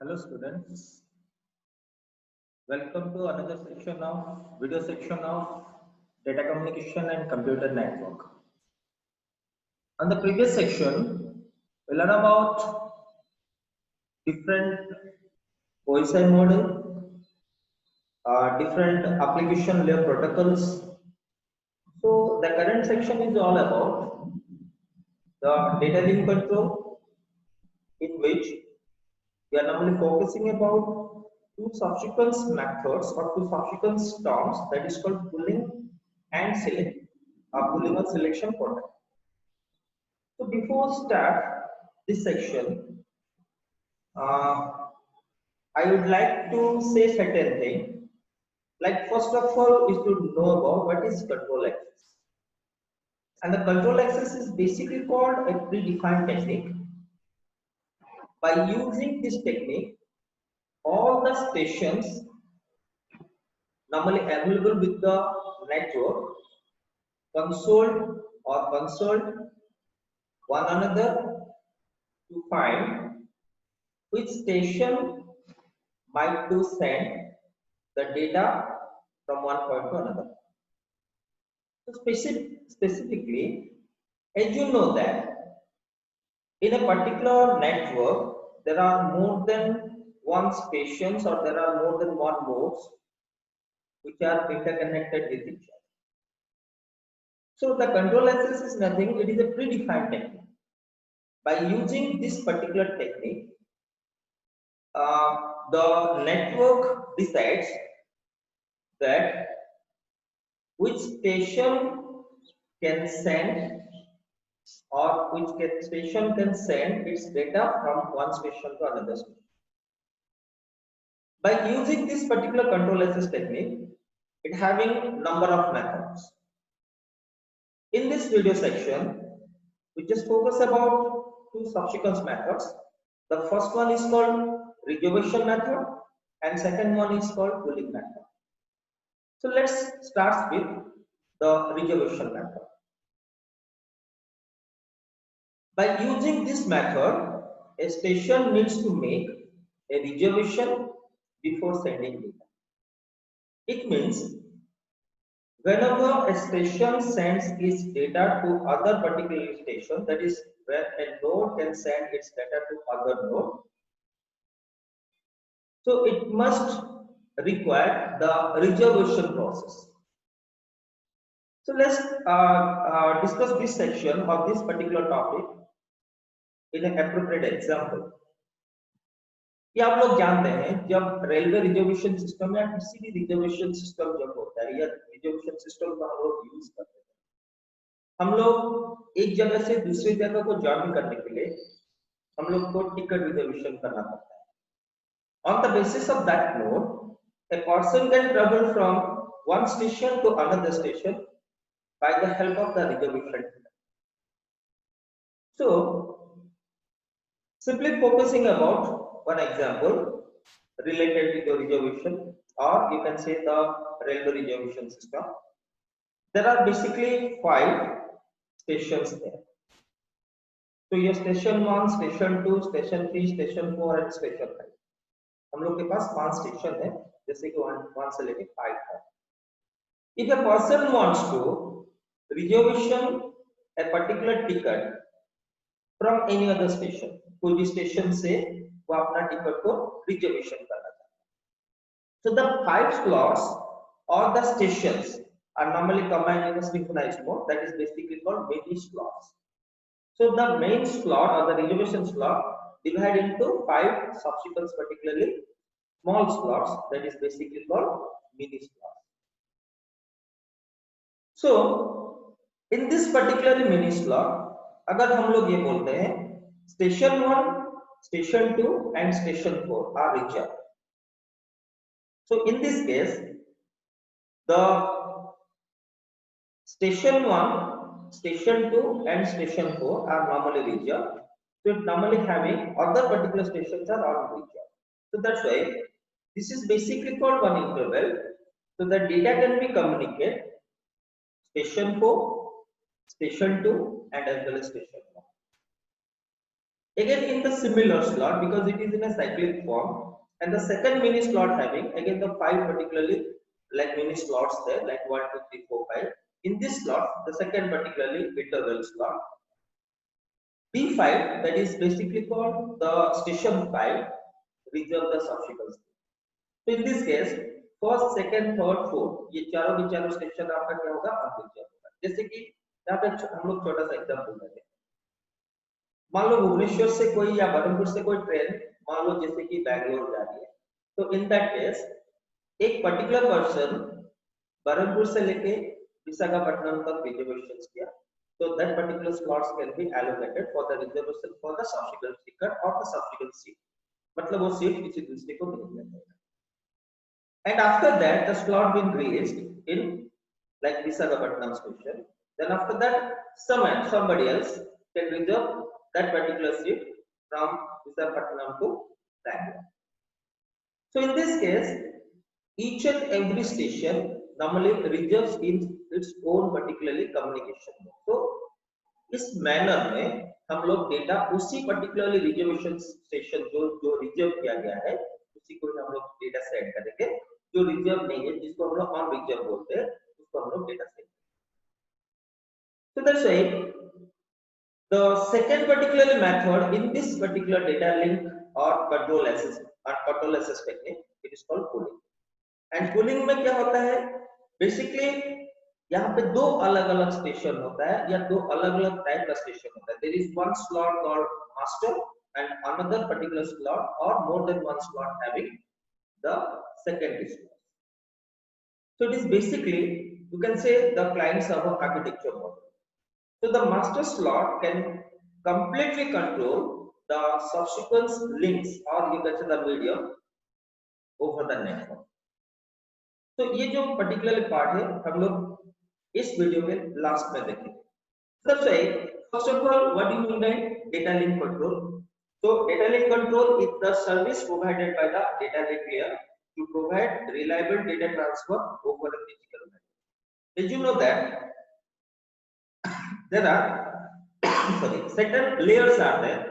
Hello students, welcome to another section of video section of data communication and computer network. On the previous section, we learned about different OSI model, different application layer protocols. So the current section is all about the data link control, in which we are normally focusing about two subsequent methods or two subsequent terms, that is called pooling and select, pooling or selection protocol. So before start this section, I would like to say certain thing. Like first of all, is to know about what is control access, and the control access is basically called a predefined technique. By using this technique, all the stations normally available with the network consult one another to find which station might to send the data from one point to another. So specifically, as you know that in a particular network there are more than one stations or there are more than one nodes which are interconnected with each other. So the control access is nothing, it is a predefined technique. By using this particular technique, the network decides that which station can send or which station can send its data from one station to another station. By using this particular control access technique, it having number of methods. In this video section, we just focus about two subsequent methods. The first one is called reservation method and second one is called pooling method. So let's start with the reservation method. By using this method, a station needs to make a reservation before sending data. It means whenever a station sends its data to other particular station, that is where a node can send its data to other node, so it must require the reservation process. So let's discuss this section of this particular topic in an appropriate example. ये आप लोग जानते हैं जब railway reservation system या किसी भी reservation system जब होता है या रिजर्वेशन सिस्टम को हम लोग यूज करते हैं, हम लोग एक जगह से दूसरी जगह को जॉइन करने के लिए हम लोग को टिकट रिजर्वेशन करना पड़ता है. On the basis of that note, a person can travel from one station to another station by the help of the reservation. So, simply focusing about one example related with the reservation, or you can say the railway reservation system. There are basically 5 stations there. So, your station 1, station 2, station 3, station 4 and station 5. हम लोग के पास 5 station है, जैसे कि 1 से लेके 5 है. If a person wants to reservation a particular ticket from any other station, कोई भी स्टेशन से वो अपना टिकट को रिजर्वेशन करना चाहता है. So the 5 slots or the stations are normally combined in a synchronized mode, that is basically called many slots. So the main slot or the reservation slot divided into 5 subsequent particularly small slots, that is basically called mini slots. So in this particular mini slot, अगर हम लोग ये बोलते हैं station 1, station 2 and station 4 are reserved. So in this case, the station 1, station 2 and station 4 are normally reserved. So normally having other particular stations are not reserved. So that's why this is basically called one interval. So the data can be communicated station 4, station 2 and as well as station 1. Again in the similar slot, because it is in a cyclic form, and the second mini slot having again the 5 particularly like mini slots there, like 1, 2, 3, 4, 5. In this slot, the second particularly interval slot, B5, that is basically called the station 5, reserve the subsequent. So in this case, first second third fourth ये चारों के चारों station आपका क्या होगा unreserved होगा। जैसे कि यहाँ पे हम लोग छोटा सा एग्जांपल लेते हैं। मान लो भुवनेश्वर से कोई या बरहमपुर से कोई ट्रेन मान लो जैसे कि बैंगलोर जा रही है, तो इन दैट केस एक पर्टिकुलर पर्सन बरहमपुर से लेके विशाखापट्टनम तक रिजर्वेशन किया, तो that particular slots can be allocated for the reservation for the subsequent ticket और द सब्सिक्वेंट सीट, मतलब वो सीट किसी दूसरे को नहीं मिल जाएगा। And after that, the slot been raised in like Visakhapatnam station. Then after that, somebody else can reserve that particular seat from Visakhapatnam to Bangalore. So in this case, each and every station normally reserves in its own particularly communication mode. So इस manner में हम लोग data उसी particularly reservation station जो reserve किया गया है उसी को हम लोग डेटा सेट करेंगे, जो रिजर्व नहीं है जिसको हम लोग ऑन रिजर्व बोलते हैं उसको हम लोग data set. So that's why the second particular method in this particular data link or control access technique, it is called pooling. And pooling में क्या होता है, बेसिकली यहाँ पे दो अलग अलग स्टेशन होता है या दो अलग अलग टाइप का स्टेशन होता है। There is one slot called master and another particular slot और more than one slot having the secondary slot. So it is basically, you can say, the client server architecture model. So the master slot can completely control the subsequent links or you can say the medium over the network. तो ये जो particular part है हम लोग इस video के last में देखेंगे। सबसे first of all what do you mean by data link control? So data link control is the service provided by the data link layer to provide reliable data transfer over a physical network. Did you know that there are certain layers are there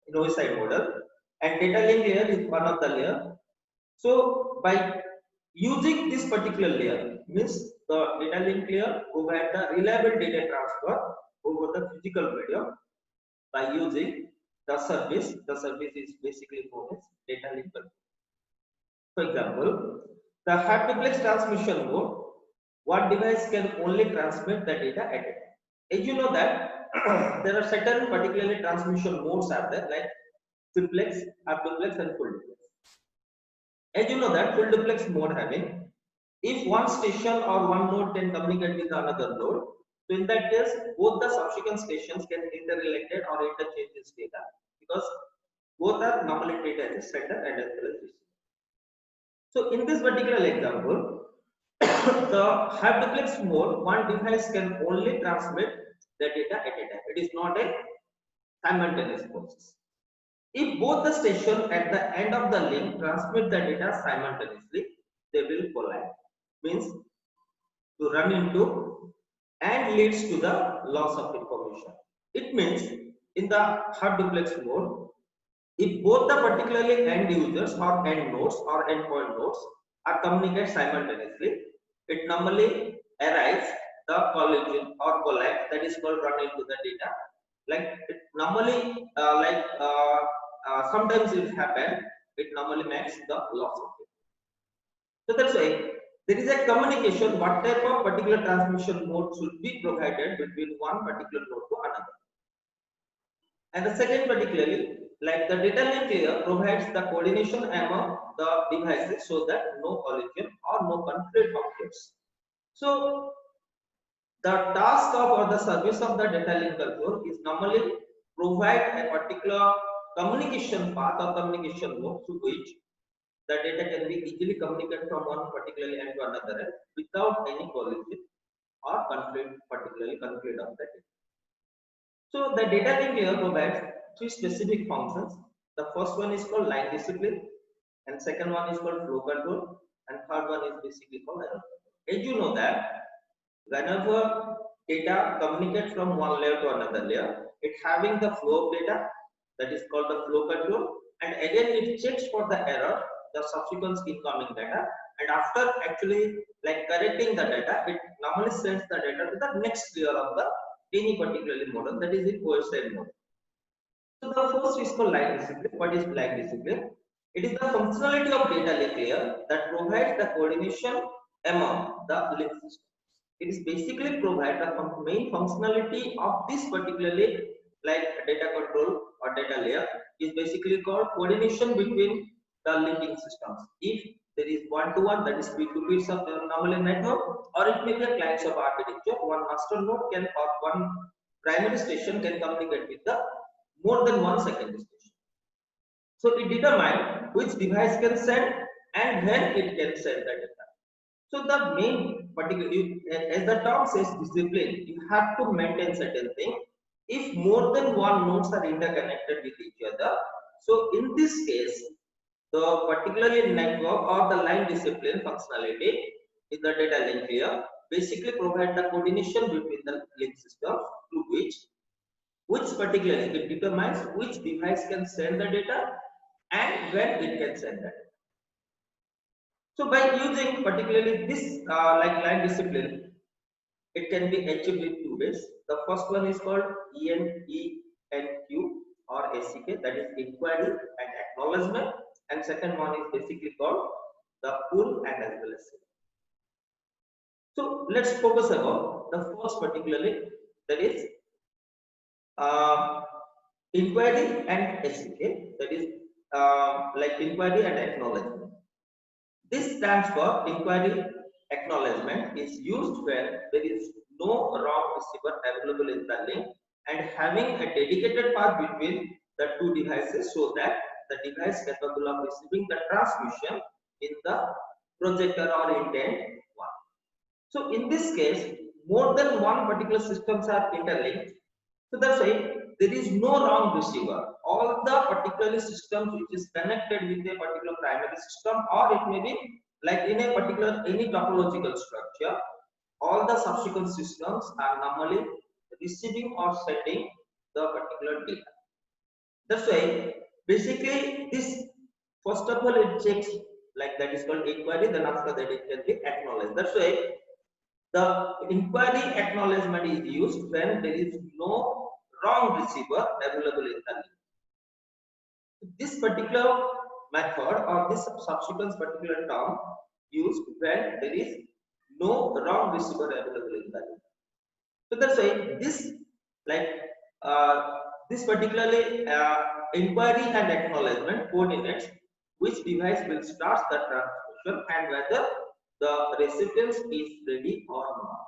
in OSI model, and data link layer is one of the layer. So by using this particular layer means the data link layer provide the reliable data transfer over the physical medium by using the service. The service is basically known as data link control. For example, the high duplex transmission mode, one device can only transmit the data at a time. As you know that there are certain particularly transmission modes are there like simplex, half duplex and full duplex. As you know that full duplex mode having, if one station or one node can communicate with another node, so in that case both the subsequent stations can interrelated or interchange this data because both are normally treated as sender and as well as receiver. So in this particular example, the half duplex mode, one device can only transmit the data at a time. It is not a simultaneous process. If both the station at the end of the link transmit the data simultaneously, they will collide. Means to run into and leads to the loss of information. It means in the half duplex mode, if both the particularly end users or end nodes or endpoint nodes are communicate simultaneously, it normally arrives the collision or collapse, that is called run into the data. Like it normally sometimes it happens, it normally makes the loss of it. So that's why there is a communication what type of particular transmission mode should be provided between one particular node to another. And the second particularly, like the data link layer provides the coordination among the devices so that no collision or no conflict occurs. So the task of or the service of the data link control is normally provide a particular communication path or communication mode through which the data can be easily communicated from one particular end to another end without any collision or conflict, particularly conflict of the data. So the data link layer provides three specific functions. The first one is called line discipline, and second one is called flow control, and third one is basically called error control. As you know that whenever data communicate from one layer to another layer, it having the flow of data that is called the flow control, and again it checks for the error, the subsequent incoming data, and after actually like correcting the data, it normally sends the data to the next layer of the any particularly model, that is in OSI mode. So the first is called line discipline. What is line discipline? It is the functionality of data link layer that provides the coordination among the link systems. It is basically provide the main functionality of this particularly like data control or data layer is basically called coordination between the linking systems. If there is one-to-one, that is P2P of the normal network, or it may be a client of architecture. One master node can or one primary station can communicate with the more than one secondary station. So it determines which device can send and when it can send the data. So the main particular, as the term says discipline, you have to maintain certain thing. If more than one nodes are interconnected with each other, so in this case, the particularly network or the line discipline functionality in the data link layer basically provide the coordination between the link systems to which particularly it determines which device can send the data and when it can send the data. So by using particularly this like line discipline, it can be achieved in two ways. The first one is called ENQ or ACK, that is inquiry and acknowledgement, and second one is basically called the pull and as well as select. So let's focus about the first particularly, that is inquiry and ACK, that is like inquiry and acknowledgement. This stands for inquiry acknowledgement is used when there is no wrong receiver available in the link and having a dedicated path between the two devices so that the device capable of receiving the transmission in the projector or intent one. So in this case, more than one particular systems are interlinked. So that's why there is no wrong receiver. All the particular systems which is connected with a particular primary system, or it may be like in a particular any topological structure, all the subsequent systems are normally receiving or sending the particular data. That's why basically this first of all it checks like that is called inquiry, then after that it can be acknowledged. That's why the inquiry acknowledgement is used when there is no wrong receiver available in the link. This particular method or this subsequent particular term used when there is no wrong receiver available in the link. So that's why this like this particularly inquiry and acknowledgement coordinates which device will start the transmission and whether the recipient is ready or not.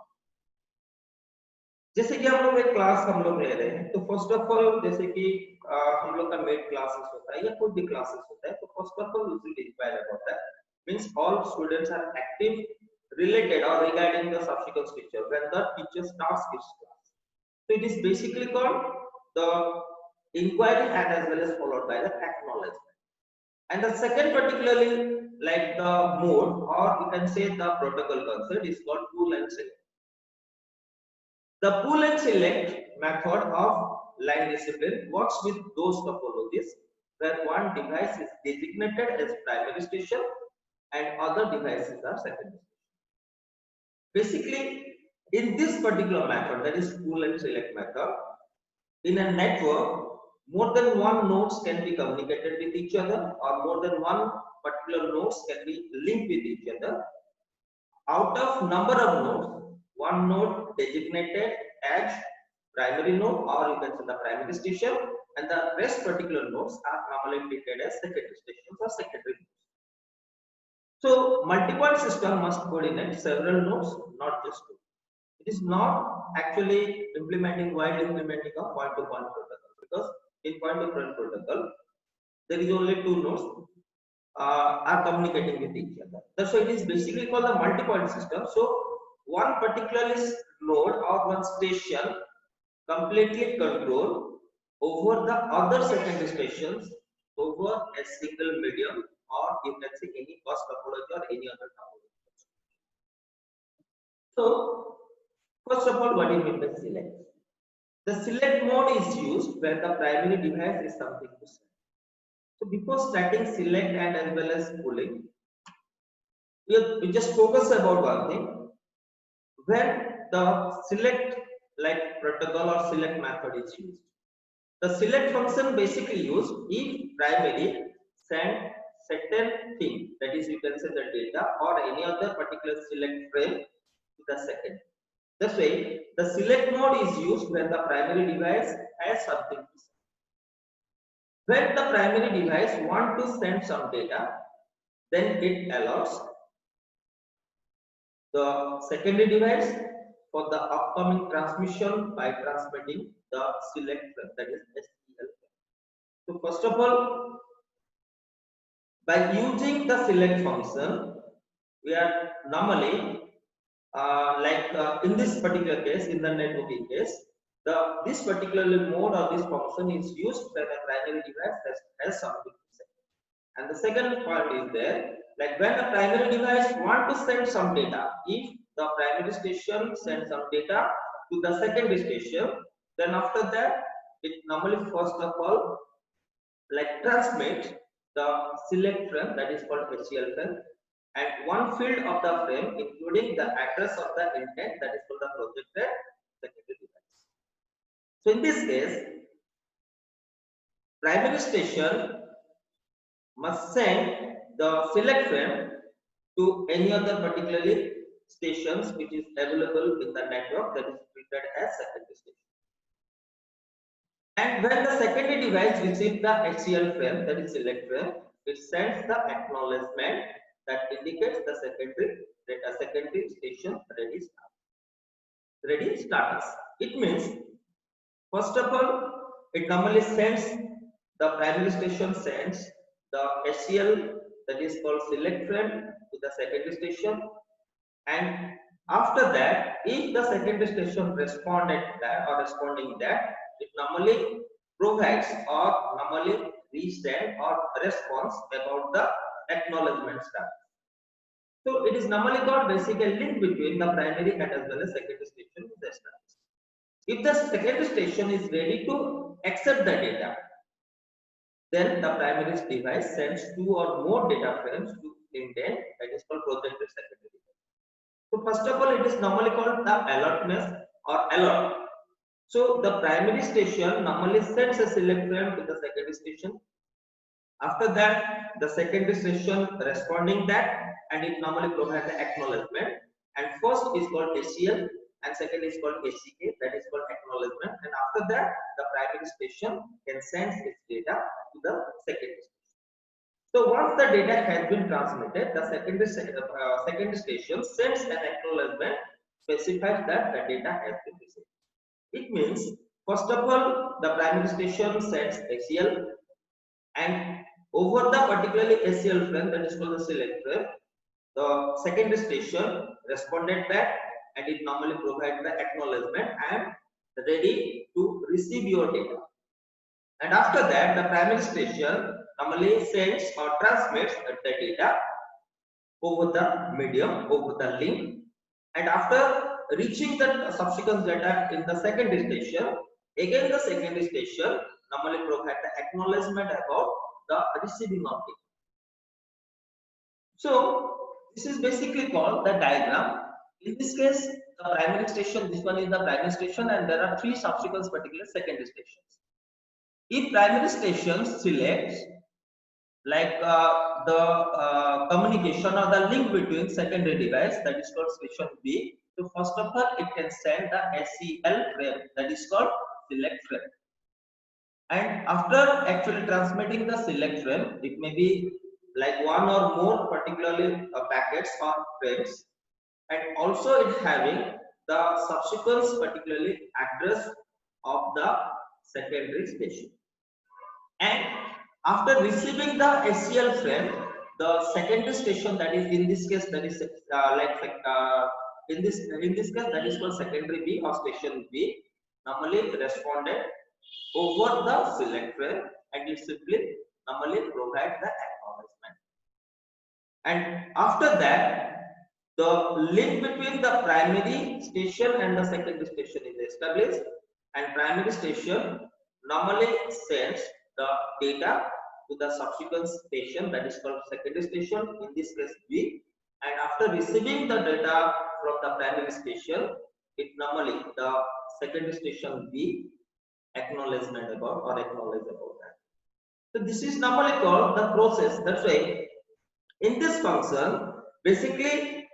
जैसे कि हम लोग एक class हम लोग ले रहे हैं, तो फर्स्ट ऑफ ऑल जैसे कि हम लोग का मेड क्लासेस होता है या कोई भी क्लासेस होता है, तो first of all usually inquire about that means all students are active related or regarding the subsequent teacher when the teacher starts his class. So it is basically called the inquiry and as well as followed by the acknowledgement. And the second particularly like the mode or you can say the protocol concept is called pull and select. The pull and select method of line discipline works with those topologies where one device is designated as primary station and other devices are secondary. Basically, in this particular method, that is pull and select method, in a network, more than one nodes can be communicated with each other, or more than one particular nodes can be linked with each other. Out of number of nodes, one node designated as primary node, or you can say the primary station, and the rest particular nodes are normally treated as secondary stations or secondary nodes. So multi-point system must coordinate several nodes, not just two. It is not actually implementing while implementing a point-to-point protocol, because in point-to-point protocol there is only two nodes are communicating with each other. That's why it is basically called a multi-point system. So one particular node or one station completely control over the other secondary stations over a single medium, or you can say any bus topology or any other topology. So first of all, what do you mean by select? The select mode is used where the primary device is something to select. So before starting select and as well as pulling, we just focus about one thing. When the select like protocol or select method is used, the select function basically used if primary send certain thing, that is you can say the data or any other particular select frame to the second. This way, the select mode is used when the primary device has something to send. When the primary device want to send some data, then it allows the secondary device for the upcoming transmission by transmitting the select frame, that is SEL. So first of all, by using the select function, we are normally in this particular case, in the networking case, this particular mode or this function is used when a primary device has something to say. And the second point is there, like when a primary device want to send some data, if the primary station sends some data to the secondary station, then after that, it normally first of all like transmit the select frame, that is called SCL frame, and one field of the frame including the address of the intent, that is called the projected secondary device. So in this case, primary station must send the select frame to any other particularly stations which is available in the network, that is treated as secondary station. And when the secondary device receives the HCL frame, that is select frame, it sends the acknowledgement that indicates the secondary station ready status. It means, first of all, it normally sends the primary station sends the HCL, that is called select frame, to the secondary station, and after that, if the secondary station responded that or responding that, it normally provides or normally resend or response about the acknowledgement status. So it is normally called basically link between the primary and as well as secondary station is established. If the secondary station is ready to accept the data, then the primary device sends two or more data frames to intent, that is called projected secondary device. So first of all, it is normally called the alertness or alert. So the primary station normally sends a select frame to the secondary station. After that, the secondary station responding that, and it normally provides the acknowledgement. And first is called HCL and second is called HCK, that is called acknowledgement. And after that, the primary station can send its data to the secondary station. So once the data has been transmitted, the secondary station sends an acknowledgement, specifies that the data has been received. It means, first of all, the primary station sends HCL, and over the particularly HCL frame, that is called the select frame, the secondary station responded back, and it normally provides the acknowledgement and ready to receive your data. And after that, the primary station normally sends or transmits the data over the medium, over the link, and after reaching the subsequent data in the secondary station, again the secondary station normally provides the acknowledgement about the receiving of data. So this is basically called the diagram. In this case, the primary station, this one is the primary station, and there are three subsequent particular secondary stations. If primary station selects like the communication or the link between secondary device, that is called station B. So first of all, it can send the SCL frame, that is called select frame. And after actually transmitting the select frame, it may be like one or more particularly packets or frames, and also it having the subsequent particularly address of the secondary station. And after receiving the SCL frame, the secondary station, that is in this case, that is in this case, that is called secondary B or station B, normally responded over the select frame, and it simply normally provides the acknowledgement. And after that, the link between the primary station and the secondary station is established, and primary station normally sends the data to the subsequent station, that is called secondary station, in this case B, and after receiving the data from the primary station, it normally the secondary station B acknowledge about that. So this is normally called the process. That's why in this function, basically,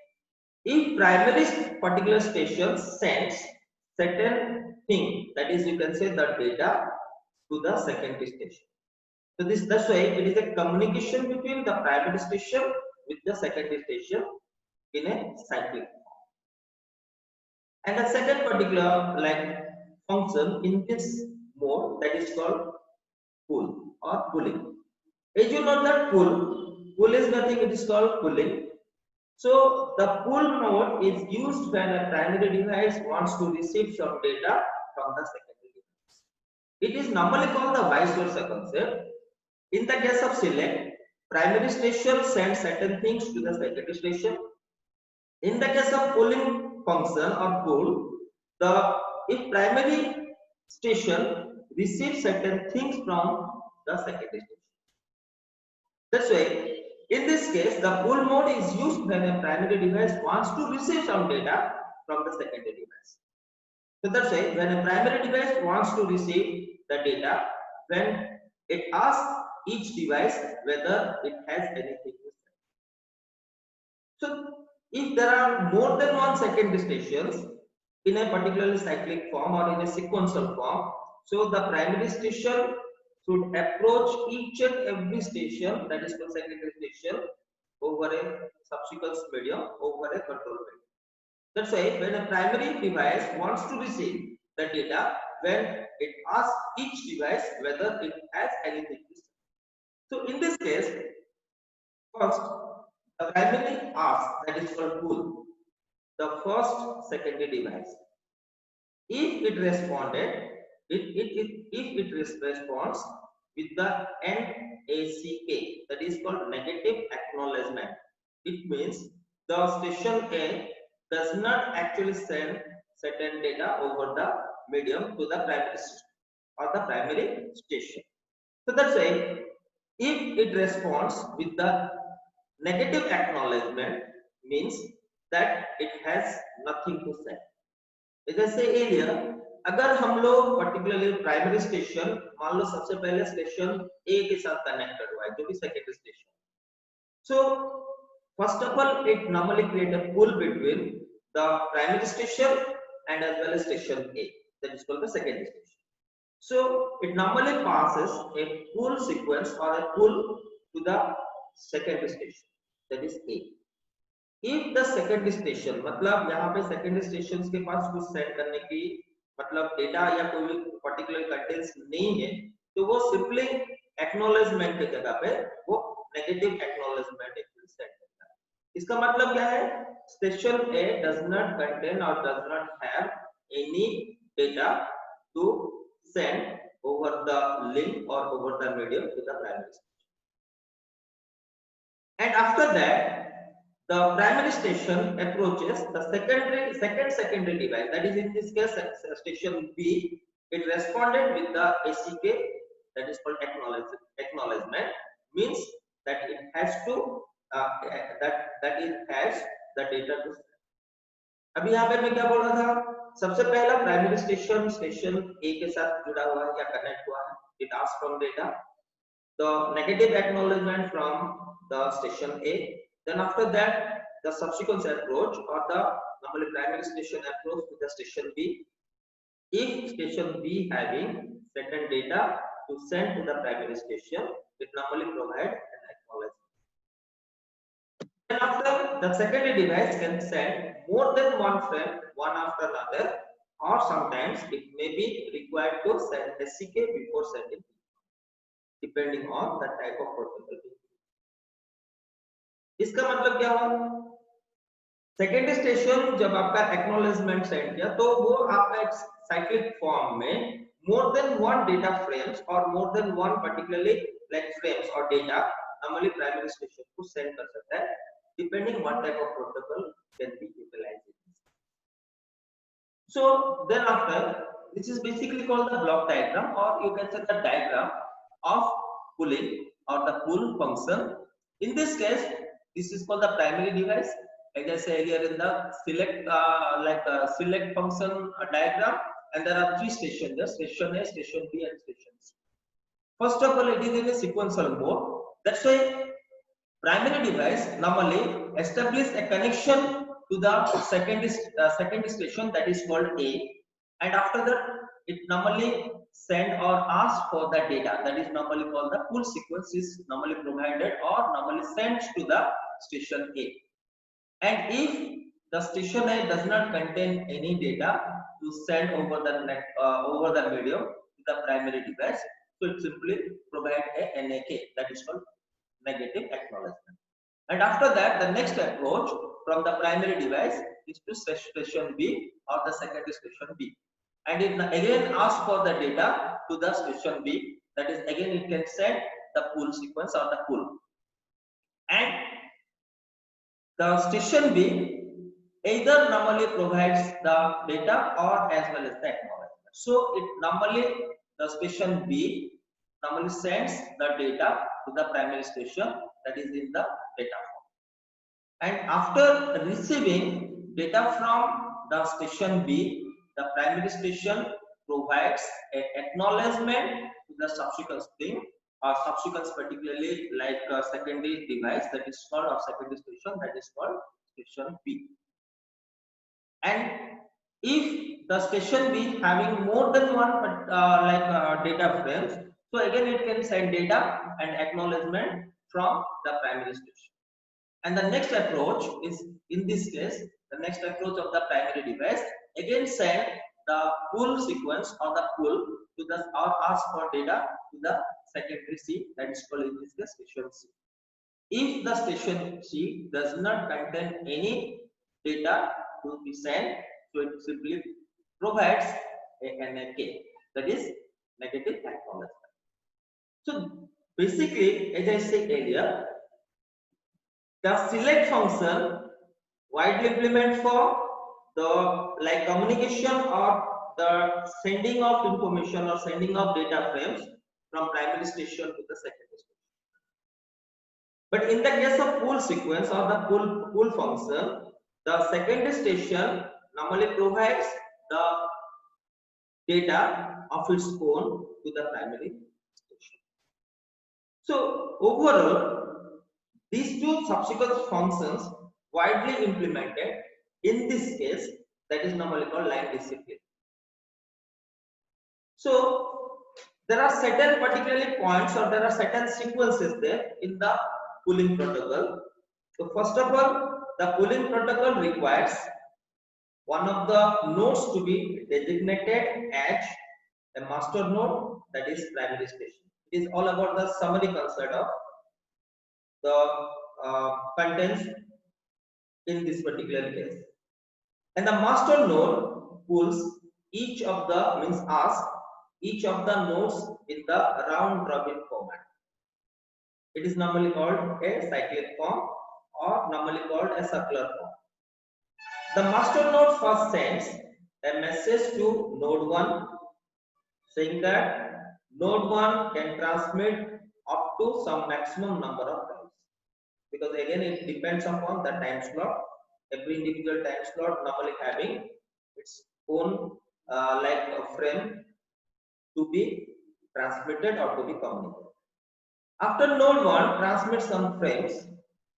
if primary particular station sends certain thing, that is, you can say the data to the secondary station. So that's why it is a communication between the primary station with the secondary station in a cyclic form. And the second particular like function in this mode, that is called pull or pulling. As you know that pull is nothing, it is called pulling. So the pull mode is used when a primary device wants to receive some data from the secondary device. It is normally called the vice versa concept. In the case of select, primary station sends certain things to the secondary station. In the case of pulling function or pull, if primary station receives certain things from the secondary station. That's why in this case, the pull mode is used when a primary device wants to receive some data from the secondary device. So that's why when a primary device wants to receive the data, when it asks each device whether it has anything to say. So if there are more than one secondary stations in a particularly cyclic form or in a sequential form, so the primary station should approach each and every station, that is the secondary station, over a subsequent medium, over a control medium. That's why when a primary device wants to receive the data, when it asks each device whether it has anything to say. So in this case, first the primary asks, that is called pull, the first secondary device. If it responded, if it responds with the NACK, that is called negative acknowledgement, it means the station A does not actually send certain data over the medium to the primary system or the primary station. So that's why if it responds with the negative acknowledgement, means that it has nothing to say. जैसे area अगर हम लोग particularly primary station मान लो सबसे पहले station ए के साथ connected हुआ है जो कि secondary station. So first of all it normally create a pull between the primary station and as well as station A, that is called the secondary station. So it normally passes a pull sequence or a pull to the secondary station, that is A. If the secondary station, मतलब यहाँ पे secondary stations के पास कुछ send करने की मतलब data या कोई पर्टिकुलर कंटेंट्स नहीं है, तो वो सिंपली एक्नॉलेजमेंट की जगह पे वो नेगेटिव एक्नॉलेजमेंट सेंड करता है. इसका मतलब क्या है? Station A does not contain or does not have any data to send over the link or over the medium to the primary station. And after that, the primary station approaches the second secondary device, that is in this case station B. It responded with the ACK, that is called acknowledgement, means that it has to that it has the data to send. अभी यहाँ पे मैं क्या बोल रहा था? सबसे पहला प्राइमरी स्टेशन ए के साथ जुड़ा हुआ है या कनेक्ट हुआ है. It asks from data, the negative acknowledgement from the station A. Then after that, the subsequent approach or the normally primary station approach to the station B. If station B having certain data to send to the primary station, it normally provide an acknowledgement. Then after, the secondary device can send more than one frame, one after another, or sometimes it may be required to send SCK before sending, depending on the type of protocol. इसका मतलब क्या हुआ? Secondary station जब आपका acknowledgement send किया तो वो आपका एक साइक्लिक फॉर्म में more than one data frames और more than one particularly like frames और डेटा नॉर्मली प्राइमरी स्टेशन को सेंड कर सकता है, depending what type of protocol can be utilised. So then after This is basically called the block diagram, or you can say the diagram of pulling or the pull function. In this case, this is called the primary device. As I say earlier in the select select function diagram, and there are three stations there: station A, station B, and station C. First of all, it is in a sequential mode. That's why primary device normally establish a connection to the second station, that is called A, and after that it normally send or ask for the data, that is normally called the pull sequence is normally provided or normally sent to the station A. And if the station A does not contain any data to send over the over the medium to the primary device, so it simply provide a NAK, that is called negative acknowledgement. And after that, the next approach from the primary device is to station B or the secondary station B, and it again asks for the data to the station B, that is again it can send the pull sequence or the pull. And the station B either normally provides the data or as well as the acknowledgement. So it normally, the station B normally sends the data to the primary station, that is in the data form. And after receiving data from the station B, the primary station provides an acknowledgement to the subsequent stream or subsequence, particularly like a secondary device, that is called, or secondary station, that is called station B. And if the station B having more than one data frames, so again it can send data and acknowledgement from the primary station. And the next approach is, in this case, the next approach of the primary device again send the pull sequence or the pull to the or ask for data to the secondary C, that is called in this case station C. If the station C does not contain any data to be sent, so it simply provides a NAK, that is negative acknowledgement. So basically, as I said earlier, the select function widely implemented for the communication or the sending of information or sending of data frames from primary station to the secondary station. But in the case of pull sequence or the pull function, the secondary station normally provides the data of its own to the primary station. So overall, these two subsequent functions widely implemented in this case, that is normally called line discipline. So there are certain particularly points or there are certain sequences there in the pooling protocol. So first of all, the pooling protocol requires one of the nodes to be designated as a master node, that is primary station. It is all about the summary concept of the contents in this particular case. And the master node pulls each of the asks each of the nodes in the round robin format. It is normally called a cyclic form or normally called a circular form. The master node first sends a message to node 1 saying that node 1 can transmit up to some maximum number of times, because again it depends upon the time slot. Every individual time slot normally having its own frame to be transmitted or to be communicated. After node 1 transmits some frames,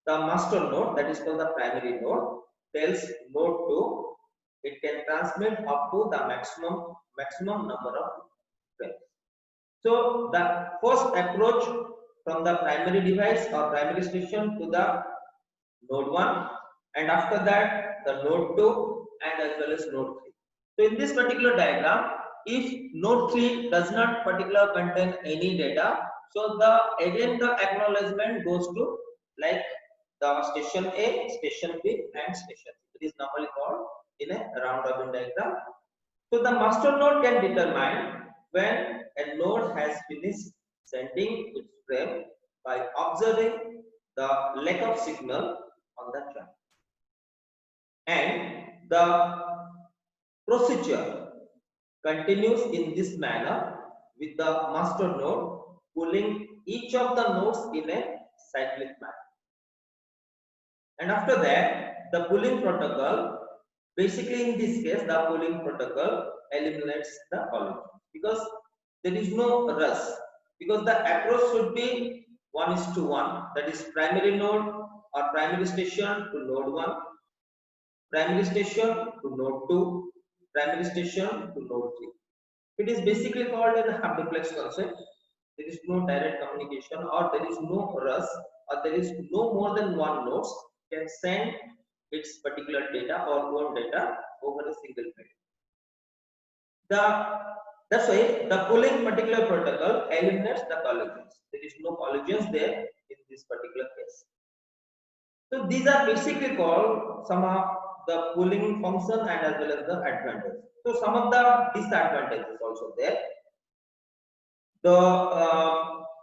the master node, that is called the primary node, tells node 2 it can transmit up to the maximum number of frames. So the first approach from the primary device or primary station to the node 1, and after that the node 2 and as well as node 3. So in this particular diagram, if node 3 does not particular contain any data, so again the acknowledgement goes to like the station A, station B and station C. It is normally called in a round robin diagram. So the master node can determine when a node has finished sending its frame by observing the lack of signal on the channel. And the procedure continues in this manner with the master node pulling each of the nodes in a cyclic manner. And after that, the pooling protocol, basically in this case, the pooling protocol eliminates the collision because there is no rush, because the approach should be 1:1, that is primary node or primary station to node 1, primary station to node 2, primary station to node 3. It is basically called as a half duplex concept. There is no direct communication, or there is no rush, or there is no more than one node can send its particular data or own data over a single thread. That's why the pooling particular protocol eliminates the collisions. There is no collisions there in this particular case. So these are basically called some of the pooling function and as well as the advantages. So some of the disadvantages also there.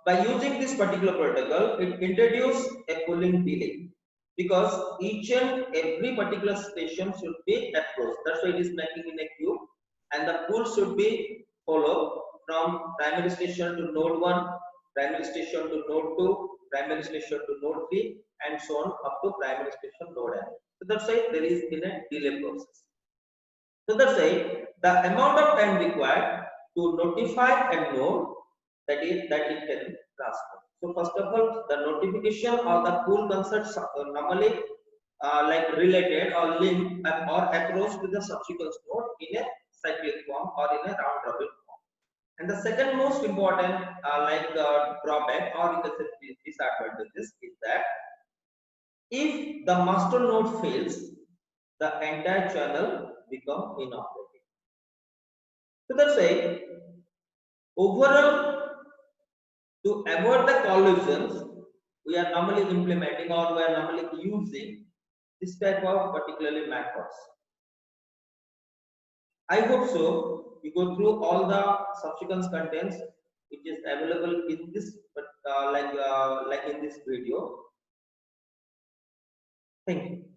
By using this particular protocol, it introduces a pooling delay because each and every particular station should be approached. That's why it is making in a queue, and the pool should be followed from primary station to node 1, primary station to node 2, primary station to node 3, and so on up to primary station node n. So that's why there is in a delay process. So that's why the amount of time required to notify a node that it can transfer. So first of all, the notification or the pool concepts normally like related or linked or approach to the subsequent node in a cyclic form or in a round robin form. And the second most important drawback or you can say disadvantages is that if the master node fails, the entire channel become inoperative. So that's why overall, to avoid the collisions, we are normally implementing or we are normally using this type of particularly methods. I hope so. You go through all the subsequent contents which is available in this, like in this video. Thank you.